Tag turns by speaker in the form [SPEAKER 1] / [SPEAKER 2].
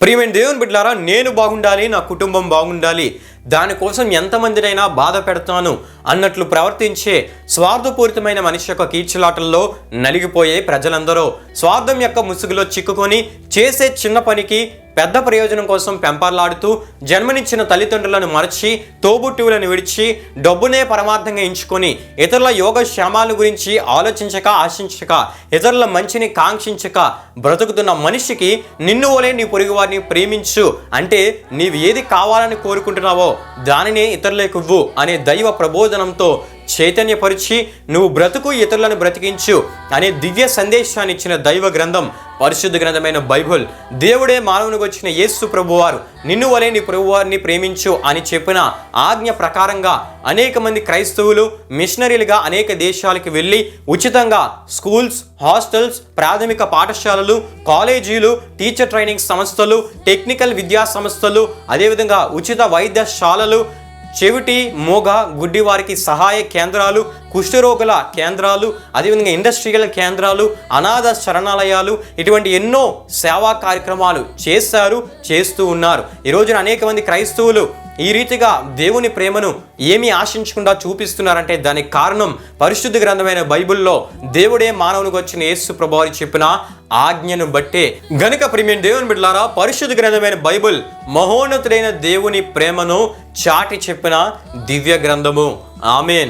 [SPEAKER 1] ప్రియమైన దేవుని బిడ్డలారా, నేను బాగుండాలి, నా కుటుంబం బాగుండాలి, దానికోసం ఎంతమందినైనా బాధ పెడతాను అన్నట్లు ప్రవర్తించే స్వార్థపూరితమైన మనిషి యొక్క కీచులాటల్లో నలిగిపోయే ప్రజలందరూ స్వార్థం యొక్క ముసుగులో చిక్కుకొని చేసే చిన్న పనికి పెద్ద ప్రయోజనం కోసం పెంపర్లాడుతూ జన్మనిచ్చిన తల్లిదండ్రులను మరచి తోబుట్టువులను విడిచి డబ్బునే పరమార్థంగా ఎంచుకొని ఇతరుల యోగక్షేమాల గురించి ఆలోచించక ఆశించక ఇతరుల మంచిని కాంక్షించక బ్రతుకుతున్న మనిషికి నిన్ను వలే నీ పొరుగువారిని ప్రేమించు అంటే నీవు ఏది కావాలని కోరుకుంటున్నావో దానినే ఇతరులకు ఇవ్వు అనే దైవ ప్రబోధనంతో చైతన్యపరిచి నువ్వు బ్రతుకు ఇతరులను బ్రతికించు అనే దివ్య సందేశాన్ని ఇచ్చిన దైవ గ్రంథం పరిశుద్ధ గ్రంథమైన బైబుల్. దేవుడే మానవునికి వచ్చిన యేసు ప్రభువారు నిన్ను వలే నీ ప్రభువారిని ప్రేమించు అని చెప్పిన ఆజ్ఞ ప్రకారంగా అనేక మంది క్రైస్తవులు మిషనరీలుగా అనేక దేశాలకు వెళ్ళి ఉచితంగా స్కూల్స్, హాస్టల్స్, ప్రాథమిక పాఠశాలలు, కాలేజీలు, టీచర్ ట్రైనింగ్ సంస్థలు, టెక్నికల్ విద్యా సంస్థలు, అదేవిధంగా ఉచిత వైద్యశాలలు, చెవిటి, మూగ, గుడ్డి వారికి సహాయ కేంద్రాలు, కుష్ఠరోగుల కేంద్రాలు, అదేవిధంగా ఇండస్ట్రియల్ కేంద్రాలు, అనాథ శరణాలయాలు, ఇటువంటి ఎన్నో సేవా కార్యక్రమాలు చేస్తూ ఉన్నారు. ఈ రోజున అనేక మంది క్రైస్తవులు ఈ రీతిగా దేవుని ప్రేమను ఏమీ ఆశించకుండా చూపిస్తున్నారంటే దానికి కారణం పరిశుద్ధ గ్రంథమైన బైబిల్లో దేవుడే మానవునికి వచ్చిన యేసు ప్రభువారు చెప్పిన ఆజ్ఞను బట్టే. గనుక ప్రియమైన దేవుని బిడ్డలారా, పరిశుద్ధ గ్రంథమైన బైబిల్ మహోన్నతుడైన దేవుని ప్రేమను చాటి చెప్పిన దివ్య గ్రంథము. ఆమేన్.